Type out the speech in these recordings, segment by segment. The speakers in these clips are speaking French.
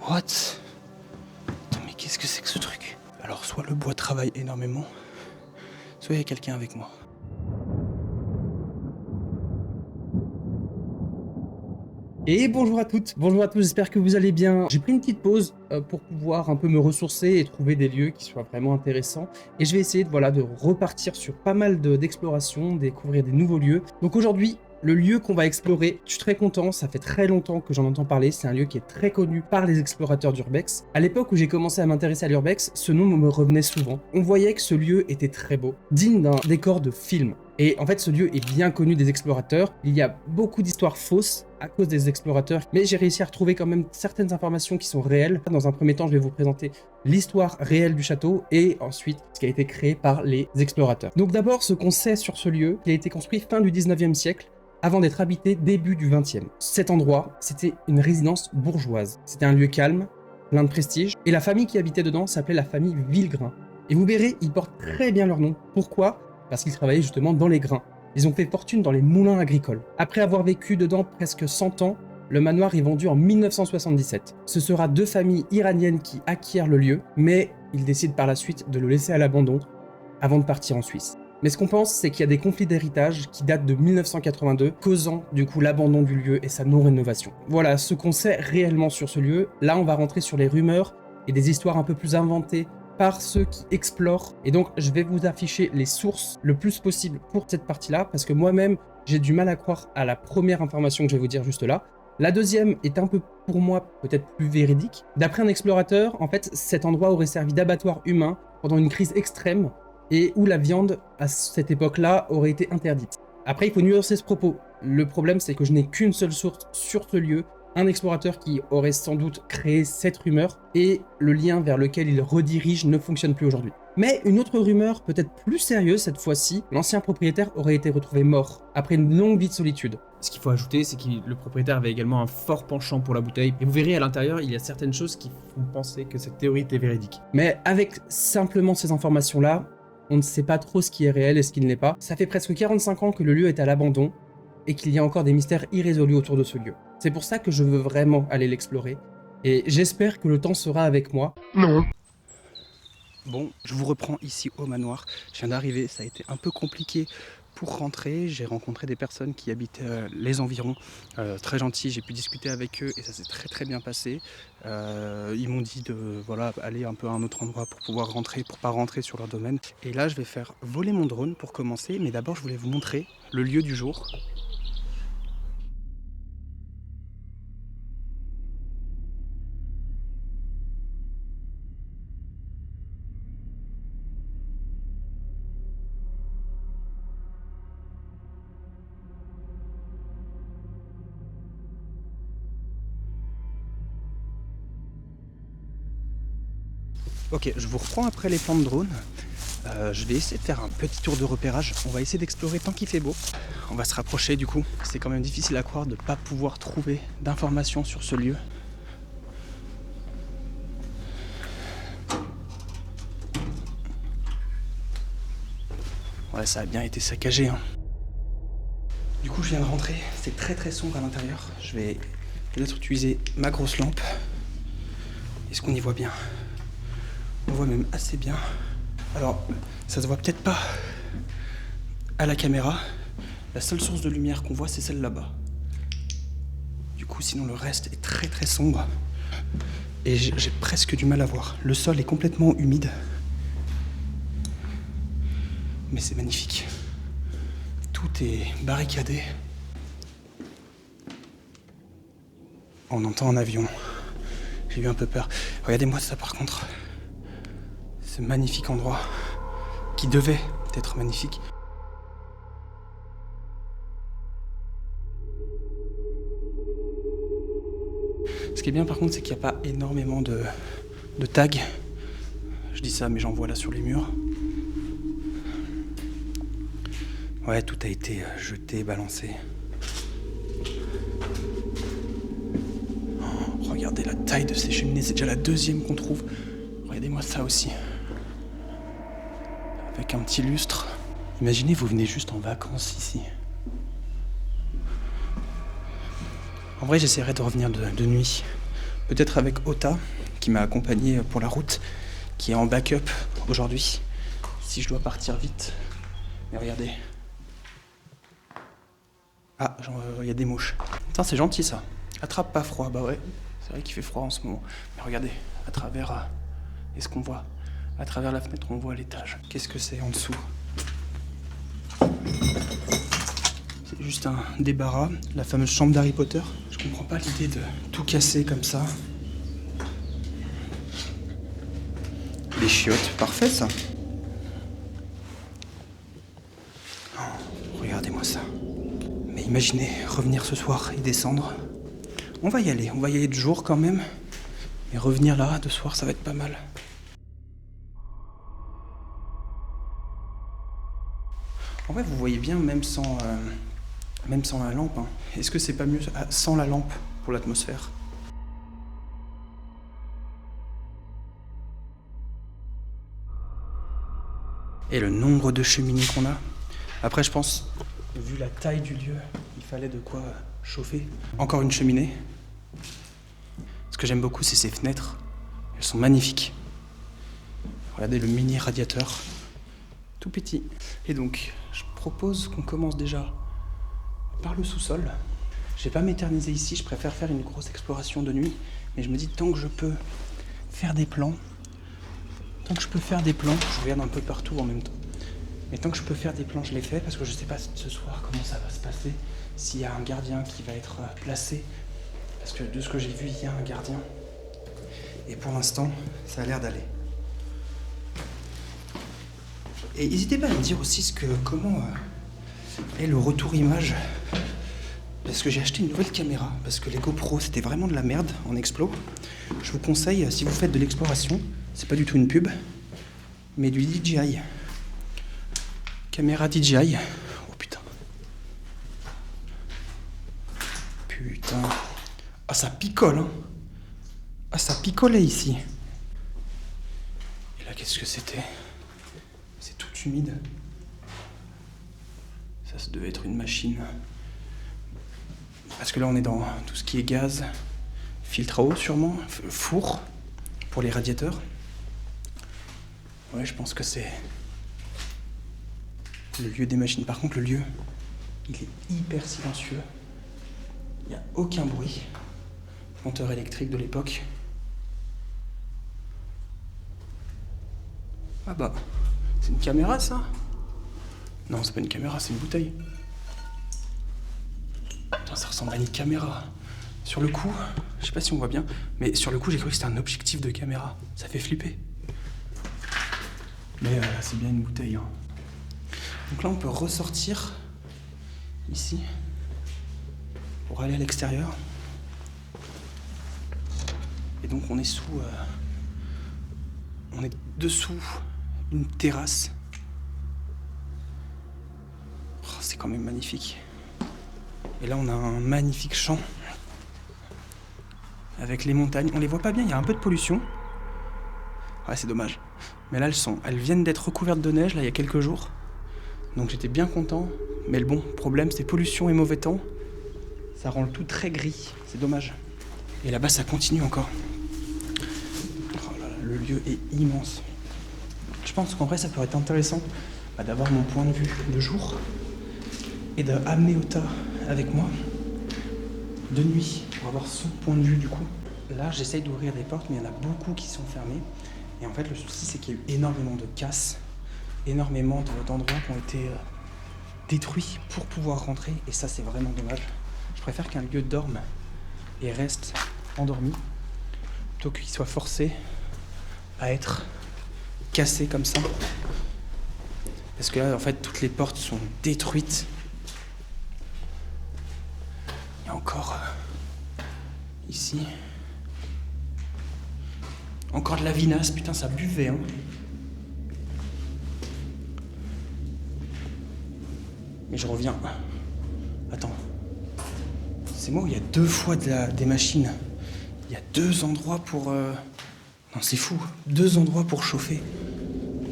What? Attends, mais qu'est-ce que c'est que ce truc? Alors, soit le bois travaille énormément, soit il y a quelqu'un avec moi. Et bonjour à toutes, bonjour à tous, j'espère que vous allez bien. J'ai pris une petite pause pour pouvoir un peu me ressourcer et trouver des lieux qui soient vraiment intéressants. Et je vais essayer de repartir sur pas mal d'explorations, découvrir des nouveaux lieux. Donc aujourd'hui, le lieu qu'on va explorer, je suis très content, ça fait très longtemps que j'en entends parler, c'est un lieu qui est très connu par les explorateurs d'Urbex. À l'époque où j'ai commencé à m'intéresser à l'Urbex, ce nom me revenait souvent. On voyait que ce lieu était très beau, digne d'un décor de film. Et en fait, ce lieu est bien connu des explorateurs. Il y a beaucoup d'histoires fausses à cause des explorateurs, mais j'ai réussi à retrouver quand même certaines informations qui sont réelles. Dans un premier temps, je vais vous présenter l'histoire réelle du château et ensuite ce qui a été créé par les explorateurs. Donc d'abord, ce qu'on sait sur ce lieu, il a été construit fin du 19e siècle, avant d'être habité début du 20e. Cet endroit, c'était une résidence bourgeoise. C'était un lieu calme, plein de prestige, et la famille qui habitait dedans s'appelait la famille Villegrain. Et vous verrez, ils portent très bien leur nom. Pourquoi ? Parce qu'ils travaillaient justement dans les grains. Ils ont fait fortune dans les moulins agricoles. Après avoir vécu dedans presque 100 ans, le manoir est vendu en 1977. Ce sera deux familles iraniennes qui acquièrent le lieu, mais ils décident par la suite de le laisser à l'abandon avant de partir en Suisse. Mais ce qu'on pense, c'est qu'il y a des conflits d'héritage qui datent de 1982, causant du coup l'abandon du lieu et sa non-rénovation. Voilà ce qu'on sait réellement sur ce lieu. Là, on va rentrer sur les rumeurs et des histoires un peu plus inventées par ceux qui explorent. Et donc, je vais vous afficher les sources le plus possible pour cette partie-là, parce que moi-même, j'ai du mal à croire à la première information que je vais vous dire juste là. La deuxième est un peu, pour moi, peut-être plus véridique. D'après un explorateur, en fait, cet endroit aurait servi d'abattoir humain pendant une crise extrême et où la viande, à cette époque-là, aurait été interdite. Après, il faut nuancer ce propos. Le problème, c'est que je n'ai qu'une seule source sur ce lieu, un explorateur qui aurait sans doute créé cette rumeur, et le lien vers lequel il redirige ne fonctionne plus aujourd'hui. Mais une autre rumeur, peut-être plus sérieuse cette fois-ci, l'ancien propriétaire aurait été retrouvé mort, après une longue vie de solitude. Ce qu'il faut ajouter, c'est que le propriétaire avait également un fort penchant pour la bouteille, et vous verrez à l'intérieur, il y a certaines choses qui font penser que cette théorie était véridique. Mais avec simplement ces informations-là, on ne sait pas trop ce qui est réel et ce qui ne l'est pas. Ça fait presque 45 ans que le lieu est à l'abandon, et qu'il y a encore des mystères irrésolus autour de ce lieu. C'est pour ça que je veux vraiment aller l'explorer, et j'espère que le temps sera avec moi. Non. Bon, je vous reprends ici au manoir. Je viens d'arriver, ça a été un peu compliqué pour rentrer. J'ai rencontré des personnes qui habitaient les environs, très gentils. J'ai pu discuter avec eux et ça s'est très très bien passé. Ils m'ont dit de aller un peu à un autre endroit pour pouvoir rentrer, pour pas rentrer sur leur domaine. Et là, je vais faire voler mon drone pour commencer. Mais d'abord, je voulais vous montrer le lieu du jour. Ok, je vous reprends après les plans de drone. Je vais essayer de faire un petit tour de repérage. On va essayer d'explorer tant qu'il fait beau. On va se rapprocher du coup. C'est quand même difficile à croire de ne pas pouvoir trouver d'informations sur ce lieu. Ouais, ça a bien été saccagé, hein. Du coup, je viens de rentrer. C'est très très sombre à l'intérieur. Je vais peut-être utiliser ma grosse lampe. Est-ce qu'on y voit bien ? On voit même assez bien. Alors, ça se voit peut-être pas à la caméra. La seule source de lumière qu'on voit, c'est celle là-bas. Du coup, sinon le reste est très très sombre. Et j'ai presque du mal à voir. Le sol est complètement humide. Mais c'est magnifique. Tout est barricadé. On entend un avion. J'ai eu un peu peur. Regardez-moi ça par contre. Ce magnifique endroit qui devait être magnifique. Ce qui est bien par contre, c'est qu'il n'y a pas énormément de tags. Je dis ça, mais j'en vois là sur les murs. Ouais, tout a été jeté, balancé. Oh, regardez la taille de ces cheminées, c'est déjà la deuxième qu'on trouve. Regardez-moi ça aussi. Avec un petit lustre. Imaginez, vous venez juste en vacances ici. En vrai, j'essaierai de revenir de nuit Peut-être avec Ota, qui m'a accompagné pour la route, qui est en backup aujourd'hui. Si je dois partir vite. Mais regardez. Ah, il y a des mouches. Putain, c'est gentil ça. Attrape pas froid, bah ouais. C'est vrai qu'il fait froid en ce moment. Mais regardez, à travers... Est-ce qu'on voit? À travers la fenêtre, on voit l'étage. Qu'est-ce que c'est en dessous? C'est juste un débarras, la fameuse chambre d'Harry Potter. Je comprends pas l'idée de tout casser comme ça. Les chiottes, parfait ça. Oh, regardez-moi ça. Mais imaginez revenir ce soir et descendre. On va y aller de jour quand même. Mais revenir là, de soir, ça va être pas mal. En vrai, vous voyez bien, même sans la lampe. Hein. Est-ce que c'est pas mieux sans la lampe pour l'atmosphère? Et le nombre de cheminées qu'on a. Après, je pense, vu la taille du lieu, il fallait de quoi chauffer. Encore une cheminée. Ce que j'aime beaucoup, c'est ces fenêtres. Elles sont magnifiques. Regardez le mini radiateur. Tout petit. Et donc, je propose qu'on commence déjà par le sous-sol. Je vais pas m'éterniser ici, je préfère faire une grosse exploration de nuit. Mais je me dis, tant que je peux faire des plans, je regarde un peu partout en même temps. Mais tant que je peux faire des plans, je les fais parce que je sais pas ce soir comment ça va se passer. S'il y a un gardien qui va être placé. Parce que de ce que j'ai vu, il y a un gardien. Et pour l'instant, ça a l'air d'aller. Et n'hésitez pas à me dire aussi comment est le retour image. Parce que j'ai acheté une nouvelle caméra. Parce que les GoPro, c'était vraiment de la merde en explo. Je vous conseille, si vous faites de l'exploration, c'est pas du tout une pub, mais du DJI. Caméra DJI. Oh putain. Putain. Ah, ça picole, hein. Ah, ça picolait ici. Et là, qu'est-ce que c'était? C'est tout humide. Ça devait être une machine. Parce que là, on est dans tout ce qui est gaz, filtre à eau sûrement, four pour les radiateurs. Ouais, je pense que c'est le lieu des machines. Par contre, le lieu, il est hyper silencieux. Il n'y a aucun bruit. Compteur électrique de l'époque. Ah bah, c'est une caméra ça? Non, c'est pas une caméra, c'est une bouteille. Putain, ça ressemble à une caméra. Sur le coup, je sais pas si on voit bien, mais sur le coup, j'ai cru que c'était un objectif de caméra. Ça fait flipper. Mais c'est bien une bouteille. Hein. Donc là, on peut ressortir ici pour aller à l'extérieur. Et donc, on est on est dessous une terrasse. Oh, c'est quand même magnifique. Et là, on a un magnifique champ avec les montagnes. On les voit pas bien, il y a un peu de pollution. Ouais, c'est dommage. Mais là, elles viennent d'être recouvertes de neige, là, il y a quelques jours. Donc j'étais bien content. Mais le bon problème, c'est pollution et mauvais temps. Ça rend le tout très gris. C'est dommage. Et là-bas, ça continue encore. Oh là là, le lieu est immense. Je pense qu'en vrai, ça pourrait être intéressant d'avoir mon point de vue de jour et d'amener Ota avec moi de nuit pour avoir son point de vue du coup. Là, j'essaye d'ouvrir des portes, mais il y en a beaucoup qui sont fermées. Et en fait, le souci, c'est qu'il y a eu énormément de casses, énormément d'endroits qui ont été détruits pour pouvoir rentrer. Et ça, c'est vraiment dommage. Je préfère qu'un lieu dorme et reste endormi, plutôt qu'il soit forcé à être cassé comme ça. Parce que là, en fait, toutes les portes sont détruites. Il y a encore ici. Encore de la vinasse, putain, ça buvait, hein. Mais je reviens. Attends. C'est moi où il y a 2 fois des machines. Il y a 2 endroits pour... Non, c'est fou. 2 endroits pour chauffer.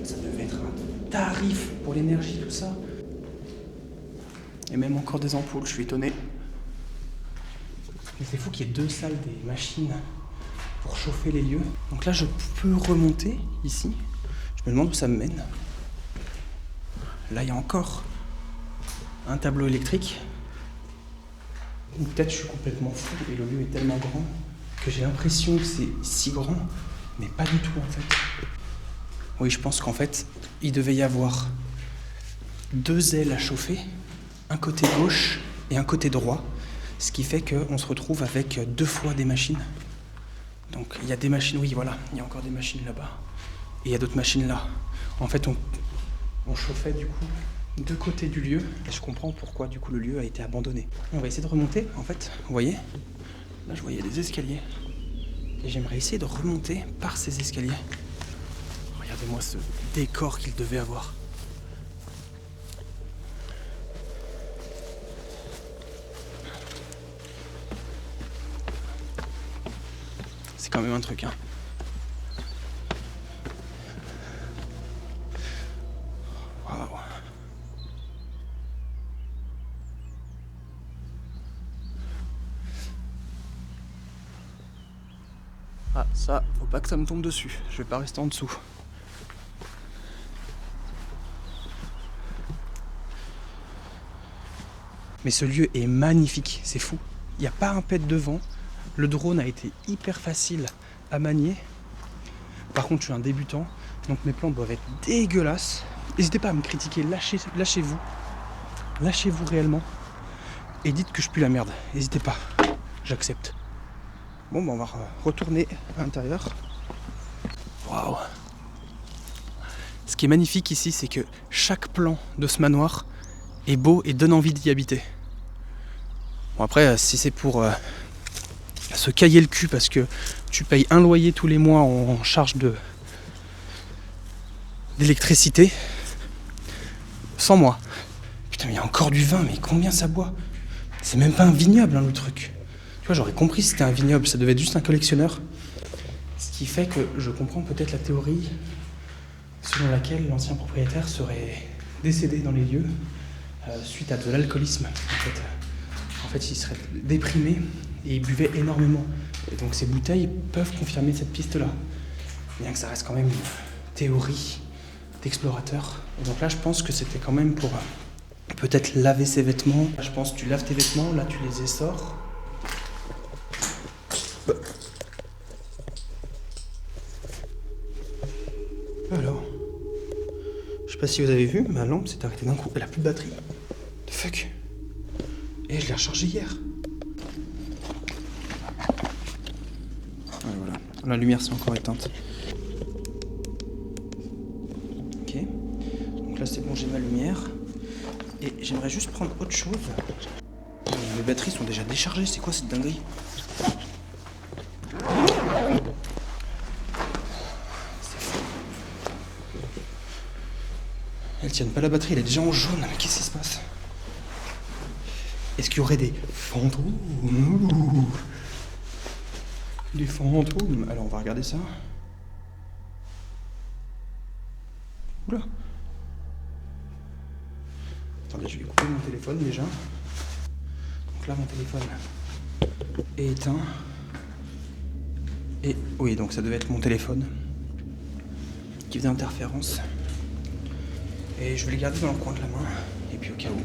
Ça devait être un tarif pour l'énergie, tout ça. Et même encore des ampoules, je suis étonné. Mais c'est fou qu'il y ait 2 salles des machines pour chauffer les lieux. Donc là, je peux remonter ici. Je me demande où ça me mène. Là, il y a encore un tableau électrique. Ou peut-être je suis complètement fou et le lieu est tellement grand que j'ai l'impression que c'est si grand, mais pas du tout en fait. Oui, je pense qu'en fait, il devait y avoir 2 ailes à chauffer, un côté gauche et un côté droit, ce qui fait qu'on se retrouve avec 2 fois des machines. Donc il y a des machines, oui voilà, il y a encore des machines là-bas, et il y a d'autres machines là. En fait, on chauffait du coup 2 côtés du lieu, et je comprends pourquoi du coup le lieu a été abandonné. On va essayer de remonter, en fait, vous voyez, là je voyais des escaliers, et j'aimerais essayer de remonter par ces escaliers. Regardez-moi ce décor qu'il devait avoir. C'est quand même un truc, hein. Waouh. Ah, ça, faut pas que ça me tombe dessus. Je vais pas rester en dessous. Mais ce lieu est magnifique, c'est fou. Il n'y a pas un pet de vent. Le drone a été hyper facile à manier. Par contre, je suis un débutant, donc mes plans doivent être dégueulasses. N'hésitez pas à me critiquer, lâchez-vous. Lâchez-vous réellement. Et dites que je pue la merde. N'hésitez pas, j'accepte. Bon, on va retourner à l'intérieur. Waouh! Ce qui est magnifique ici, c'est que chaque plan de ce manoir est beau et donne envie d'y habiter. Bon, après, si c'est pour se cailler le cul parce que tu payes un loyer tous les mois en charge d'électricité, sans moi. Putain, mais il y a encore du vin, mais combien ça boit? C'est même pas un vignoble, hein, le truc. Tu vois, j'aurais compris si c'était un vignoble, ça devait être juste un collectionneur. Ce qui fait que je comprends peut-être la théorie selon laquelle l'ancien propriétaire serait décédé dans les lieux suite à de l'alcoolisme. En fait, il serait déprimé et il buvait énormément. Et donc ces bouteilles peuvent confirmer cette piste-là. Bien que ça reste quand même une théorie d'explorateur. Et donc là, je pense que c'était quand même pour peut-être laver ses vêtements. Je pense que tu laves tes vêtements, là tu les essores. Alors, je sais pas si vous avez vu, ma lampe s'est arrêtée d'un coup. Elle a plus de batterie. The fuck. Et je l'ai rechargée hier. Ouais, voilà. La lumière s'est encore éteinte. Ok. Donc là c'est bon, j'ai ma lumière. Et j'aimerais juste prendre autre chose. Les batteries sont déjà déchargées, c'est quoi cette dinguerie? Elles tiennent pas la batterie, elle est déjà en jaune, mais qu'est-ce qui se passe? Est-ce qu'il y aurait des fantômes? Des fantômes? Alors on va regarder ça. Oula. Attendez, je vais couper mon téléphone déjà. Donc là mon téléphone est éteint. Et oui, donc ça devait être mon téléphone qui faisait interférence. Et je vais les garder dans le coin de la main. Et puis au cas où,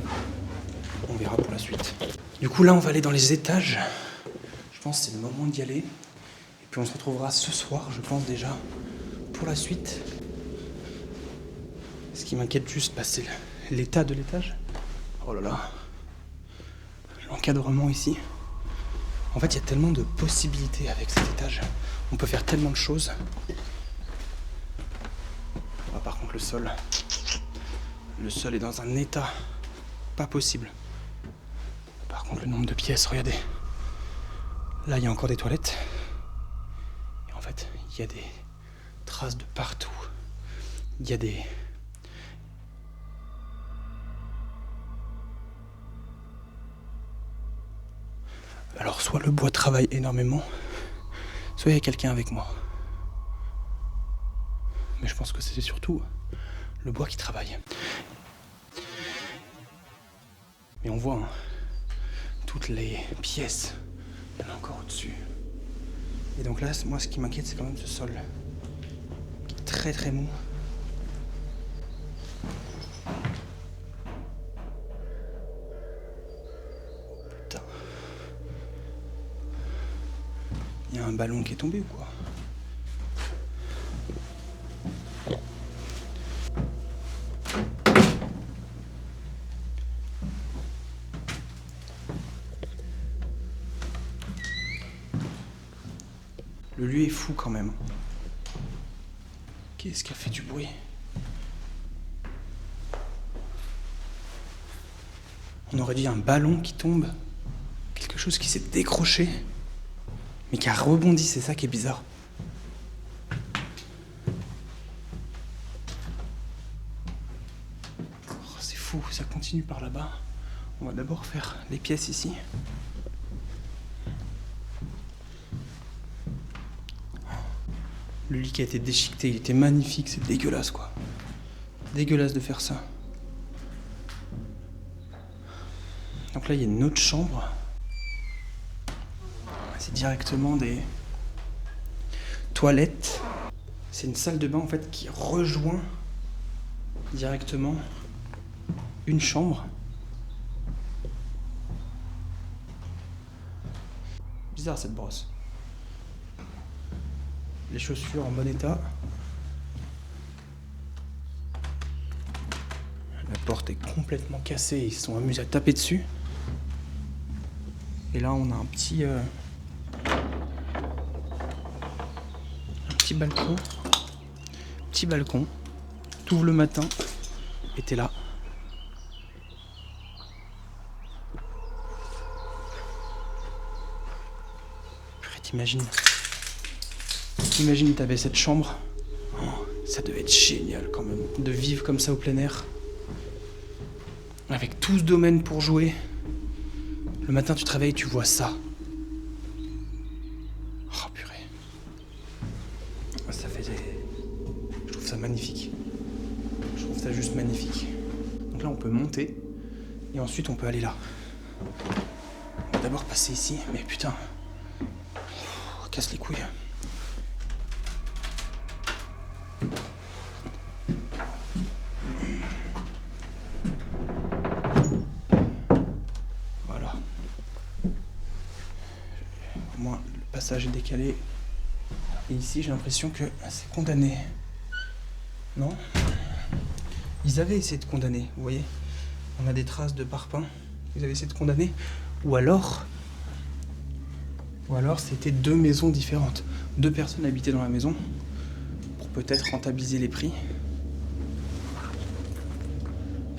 on verra pour la suite. Du coup là on va aller dans les étages. Je pense que c'est le moment d'y aller. Et puis on se retrouvera ce soir, je pense déjà, pour la suite. Ce qui m'inquiète juste, c'est l'état de l'étage. Oh là là. L'encadrement ici. En fait, il y a tellement de possibilités avec cet étage. On peut faire tellement de choses. Ah, par contre, le sol est dans un état pas possible. Par contre, le nombre de pièces, regardez. Là, il y a encore des toilettes. Et en fait, il y a des traces de partout. Il y a des... Alors, soit le bois travaille énormément, soit il y a quelqu'un avec moi. Mais je pense que c'est surtout le bois qui travaille. Mais on voit, hein, toutes les pièces, il y en a encore au-dessus. Et donc là, moi, ce qui m'inquiète, c'est quand même ce sol. Qui est très très mou. Putain. Il y a un ballon qui est tombé ou quoi? Le lieu est fou quand même. Qu'est-ce qui a fait du bruit? On aurait dit un ballon qui tombe. Quelque chose qui s'est décroché. Mais qui a rebondi, c'est ça qui est bizarre. Oh, c'est fou, ça continue par là-bas. On va d'abord faire les pièces ici. Le lit qui a été déchiqueté, il était magnifique, c'est dégueulasse quoi. Dégueulasse de faire ça. Donc là il y a une autre chambre. C'est directement des toilettes. C'est une salle de bain en fait qui rejoint directement une chambre. Bizarre cette brosse. Les chaussures en bon état. La porte est complètement cassée, ils se sont amusés à taper dessus. Et là on a un petit balcon. Petit balcon. T'ouvres le matin et t'es là. Purée, t'imagines. Imagine, t'avais cette chambre. Oh, ça devait être génial quand même, de vivre comme ça au plein air. Avec tout ce domaine pour jouer. Le matin, tu te réveilles, tu vois ça. Oh purée. Ça fait des... Je trouve ça magnifique. Je trouve ça juste magnifique. Donc là, on peut monter. Et ensuite, on peut aller là. On va d'abord passer ici. Mais putain. Casse les couilles. Le passage est décalé. Et ici, j'ai l'impression que c'est condamné. Non? Ils avaient essayé de condamner, vous voyez? On a des traces de parpaing. Ils avaient essayé de condamner. Ou alors c'était deux maisons différentes. Deux personnes habitaient dans la maison pour peut-être rentabiliser les prix.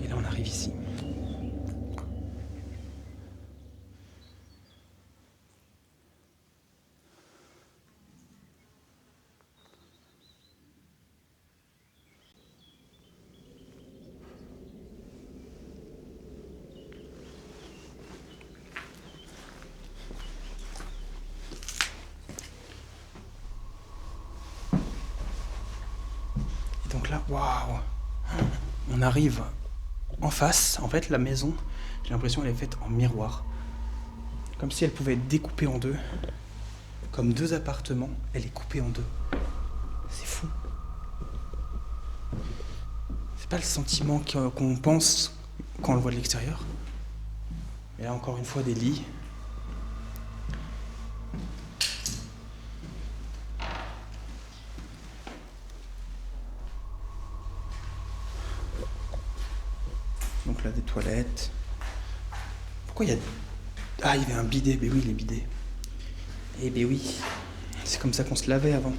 Et là, on arrive ici. Donc là, waouh, on arrive en face. En fait, la maison, j'ai l'impression qu'elle est faite en miroir. Comme si elle pouvait être découpée en deux. Comme deux appartements, elle est coupée en deux. C'est fou. C'est pas le sentiment qu'on pense quand on le voit de l'extérieur. Et là, encore une fois, des lits. Donc là, des toilettes. Pourquoi il y a... Ah, il y avait un bidet. Ben oui, les bidets. Eh ben oui. C'est comme ça qu'on se lavait avant.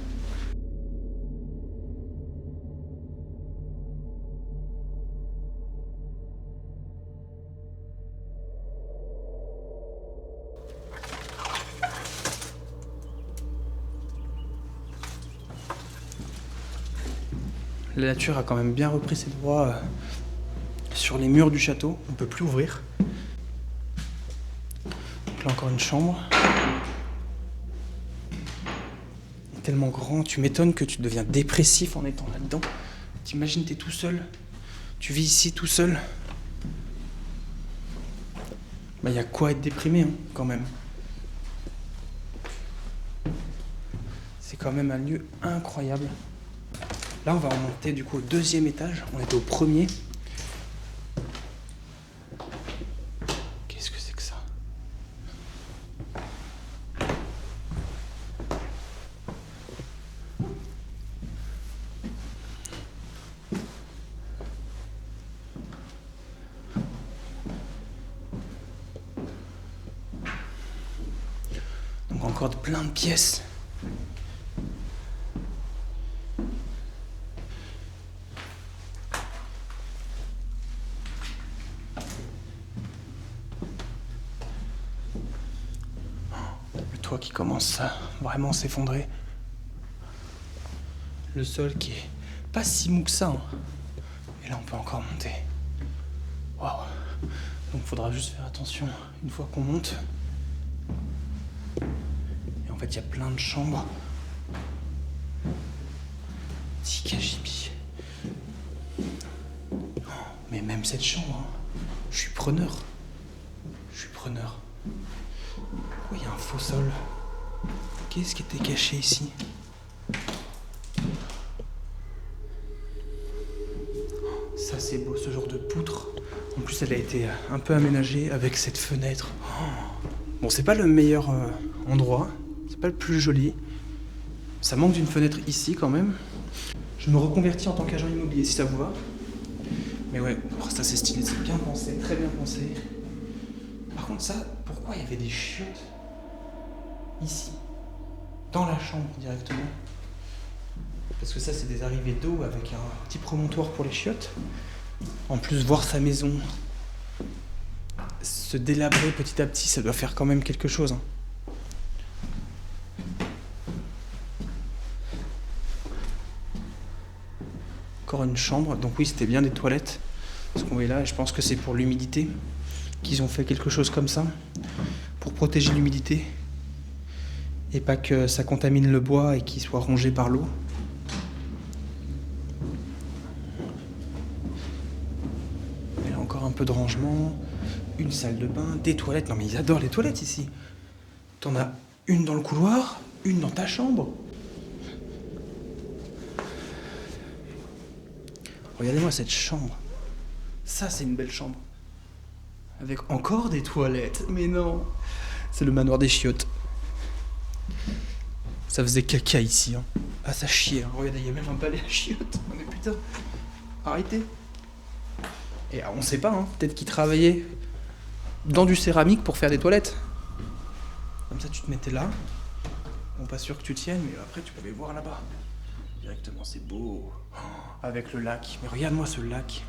La nature a quand même bien repris ses droits sur les murs du château. On ne peut plus ouvrir. Donc là encore une chambre. Il est tellement grand, tu m'étonnes que tu deviens dépressif en étant là-dedans. T'imagines, t'es tout seul. Tu vis ici tout seul. Bah y a quoi être déprimé, hein, quand même. quand même un lieu incroyable. Là, on va remonter du coup au 2e étage. On était au 1er. Qu'est-ce que c'est que ça? Donc encore plein de pièces. Qui commence à vraiment s'effondrer. Le sol qui est pas si mou que ça. Hein. Et là, on peut encore monter. Waouh. Donc, il faudra juste faire attention une fois qu'on monte. Et en fait, il y a plein de chambres. Tikajibi. Mais même cette chambre, hein, je suis preneur. Oh, il y a un faux sol. Qu'est-ce qui était caché ici? Ça c'est beau, ce genre de poutre. En plus elle a été un peu aménagée avec cette fenêtre. Bon, c'est pas le meilleur endroit, c'est pas le plus joli. Ça manque d'une fenêtre ici quand même. Je me reconvertis en tant qu'agent immobilier si ça vous va. Mais ouais, oh, ça c'est stylé, c'est bien pensé, très bien pensé. Par contre ça, pourquoi il y avait des chiottes ici, dans la chambre directement? Parce que ça c'est des arrivées d'eau avec un petit promontoire pour les chiottes. En plus voir sa maison se délabrer petit à petit, ça doit faire quand même quelque chose. Hein. Encore une chambre, donc oui c'était bien des toilettes. Ce qu'on voit là, et je pense que c'est pour l'humidité qu'ils ont fait quelque chose comme ça, pour protéger l'humidité. Et pas que ça contamine le bois et qu'il soit rongé par l'eau. Et là encore un peu de rangement, une salle de bain, des toilettes. Non mais ils adorent les toilettes ici. T'en as une dans le couloir, une dans ta chambre. Regardez-moi cette chambre. Ça c'est une belle chambre. Avec encore des toilettes. Mais non, c'est le manoir des chiottes. Ça faisait caca ici, hein. Ah, ça chiait, hein. Regardez, il y a même un balai à chiottes. Oh, mais putain, arrêtez. Et on sait pas, hein. Peut-être qu'ils travaillaient dans du céramique pour faire des toilettes. Comme ça, tu te mettais là. Bon, pas sûr que tu tiennes, mais après, tu peux les voir là-bas. Directement, c'est beau. Oh, avec le lac. Mais regarde-moi ce lac.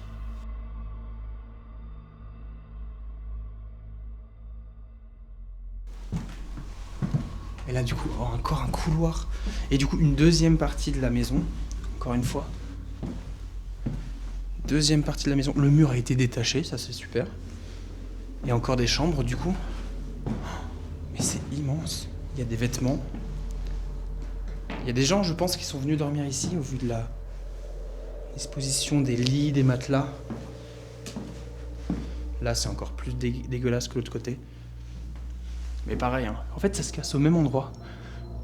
Et là, du coup, encore un couloir. Et du coup, une deuxième partie de la maison. Encore une fois. Deuxième partie de la maison. Le mur a été détaché, ça c'est super. Et encore des chambres, du coup. Mais c'est immense. Il y a des vêtements. Il y a des gens, je pense, qui sont venus dormir ici au vu de la disposition des lits, des matelas. Là, c'est encore plus dégueulasse que l'autre côté. Mais pareil, hein. En fait, ça se casse au même endroit.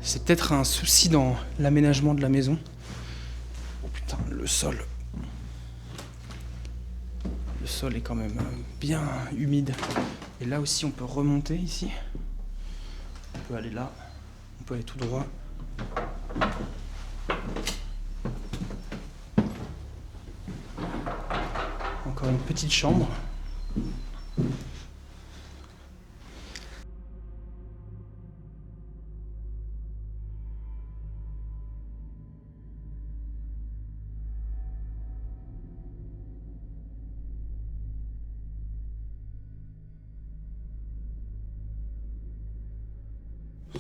C'est peut-être un souci dans l'aménagement de la maison. Oh putain, le sol. Le sol est quand même bien humide. Et là aussi, on peut remonter ici. On peut aller là. On peut aller tout droit. Encore une petite chambre.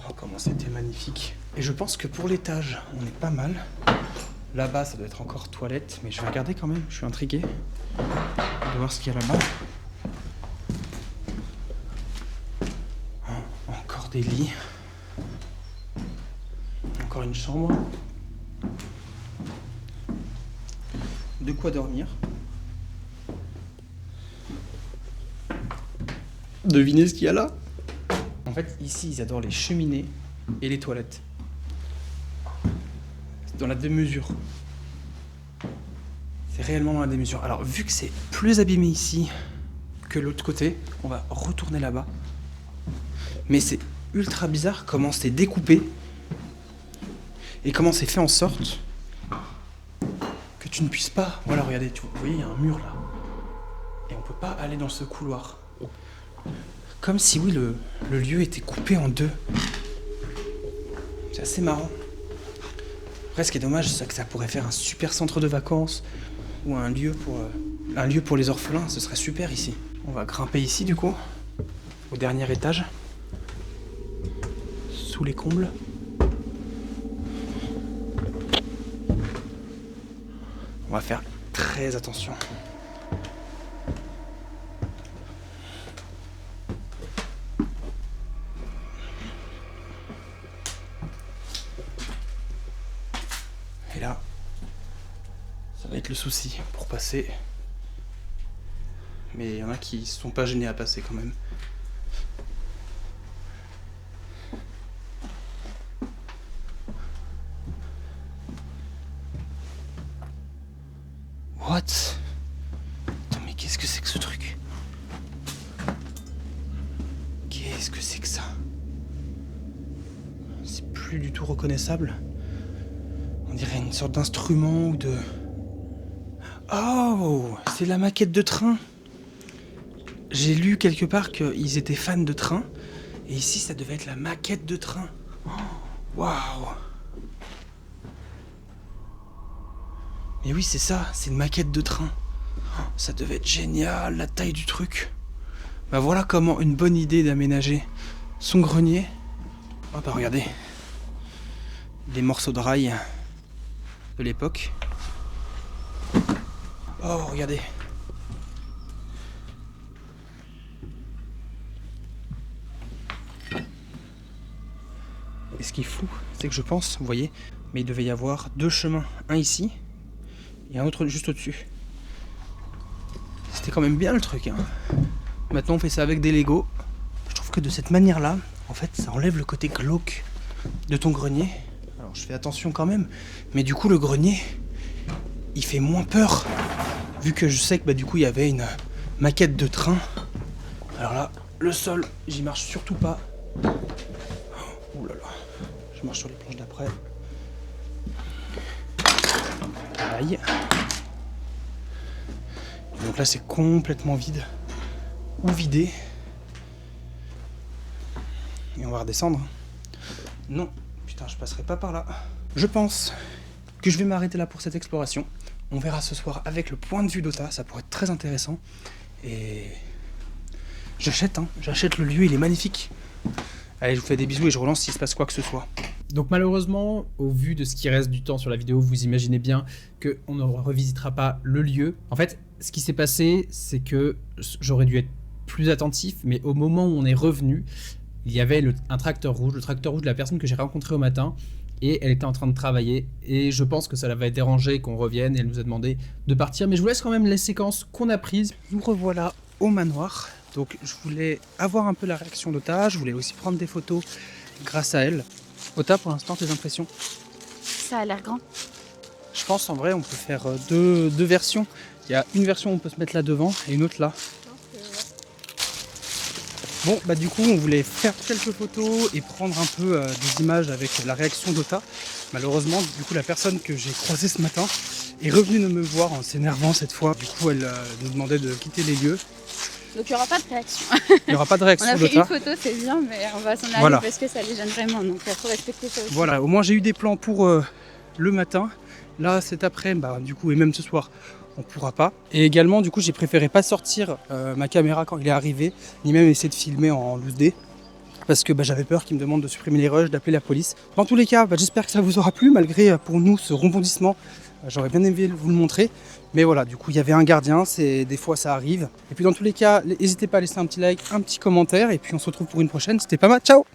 Oh, comment c'était magnifique. Et je pense que pour l'étage, on est pas mal. Là-bas, ça doit être encore toilette, mais je vais regarder quand même, je suis intrigué de voir ce qu'il y a là-bas. Oh, encore des lits. Encore une chambre. De quoi dormir. Devinez ce qu'il y a là? En fait, ici, ils adorent les cheminées et les toilettes. dans la démesure. C'est réellement dans la démesure. Alors, vu que c'est plus abîmé ici que l'autre côté, on va retourner là-bas. Mais c'est ultra bizarre comment c'est découpé et comment c'est fait en sorte que tu ne puisses pas... Voilà, regardez, vous voyez, il y a un mur là. Et on peut pas aller dans ce couloir. Comme si, oui, le lieu était coupé en deux. C'est assez marrant. Après, ce qui est dommage, c'est que ça pourrait faire un super centre de vacances ou un lieu pour les orphelins. Ce serait super ici. On va grimper ici, du coup, au dernier étage, sous les combles. On va faire très attention. Et là, ça va être le souci pour passer. Mais il y en a qui se sont pas gênés à passer quand même. What? Attends, mais qu'est-ce que c'est que ce truc? Qu'est-ce que c'est que ça? C'est plus du tout reconnaissable. On dirait une sorte d'instrument ou de... Oh! C'est la maquette de train! J'ai lu quelque part qu'ils étaient fans de train. Et ici, ça devait être la maquette de train. Waouh! Mais oui, c'est ça, c'est une maquette de train. Ça devait être génial, la taille du truc. Bah voilà comment une bonne idée d'aménager son grenier. Oh bah regardez. Les morceaux de rail de l'époque. Oh, regardez. Et ce qui est fou, c'est que je pense, vous voyez, mais il devait y avoir deux chemins. Un ici et un autre juste au-dessus. C'était quand même bien le truc, hein. Maintenant on fait ça avec des Lego. Je trouve que de cette manière-là, en fait, ça enlève le côté glauque de ton grenier. Alors je fais attention quand même, mais du coup le grenier, il fait moins peur. Vu que je sais que bah, du coup il y avait une maquette de train. Alors là, le sol, j'y marche surtout pas. Oh là là, je marche sur les planches d'après. Aïe. Donc là c'est complètement vide. Ou vidé. Et on va redescendre. Non, putain, je passerai pas par là. Je pense que je vais m'arrêter là pour cette exploration. On verra ce soir avec le point de vue d'Ota, ça pourrait être très intéressant. Et j'achète, j'achète le lieu, il est magnifique. Allez, je vous fais des bisous et je relance s'il se passe quoi que ce soit. Donc malheureusement, au vu de ce qui reste du temps sur la vidéo, vous imaginez bien qu'on ne revisitera pas le lieu. En fait, ce qui s'est passé, c'est que j'aurais dû être plus attentif, mais au moment où on est revenu, il y avait un tracteur rouge, le tracteur rouge de la personne que j'ai rencontrée au matin, et elle était en train de travailler, et je pense que ça l'avait dérangé qu'on revienne, et elle nous a demandé de partir, mais je vous laisse quand même les séquences qu'on a prises. Nous revoilà au manoir, donc je voulais avoir un peu la réaction d'Ota, je voulais aussi prendre des photos grâce à elle. Ota, pour l'instant, tes impressions? Ça a l'air grand. Je pense en vrai on peut faire deux versions. Il y a une version où on peut se mettre là devant et une autre là. Bon bah du coup on voulait faire quelques photos et prendre un peu des images avec la réaction d'Ota. Malheureusement du coup la personne que j'ai croisée ce matin est revenue me voir en s'énervant cette fois. Du coup elle nous demandait de quitter les lieux. Donc il n'y aura pas de réaction. Il n'y aura pas de réaction On a fait d'Ota. une photo, c'est bien, mais on va s'en aller Voilà. parce que ça les gêne vraiment. Donc il faut respecter ça aussi. Voilà, au moins j'ai eu des plans pour le matin. Là cet après, bah, du coup et même ce soir, on pourra pas. Et également du coup j'ai préféré pas sortir ma caméra quand il est arrivé, ni même essayer de filmer en loose D. Parce que bah, j'avais peur qu'il me demande de supprimer les rushs, d'appeler la police. Dans tous les cas, bah, j'espère que ça vous aura plu, malgré pour nous ce rebondissement. J'aurais bien aimé vous le montrer. Mais voilà, du coup il y avait un gardien, des fois ça arrive. Et puis dans tous les cas, n'hésitez pas à laisser un petit like, un petit commentaire. Et puis on se retrouve pour une prochaine. C'était pas mal, ciao!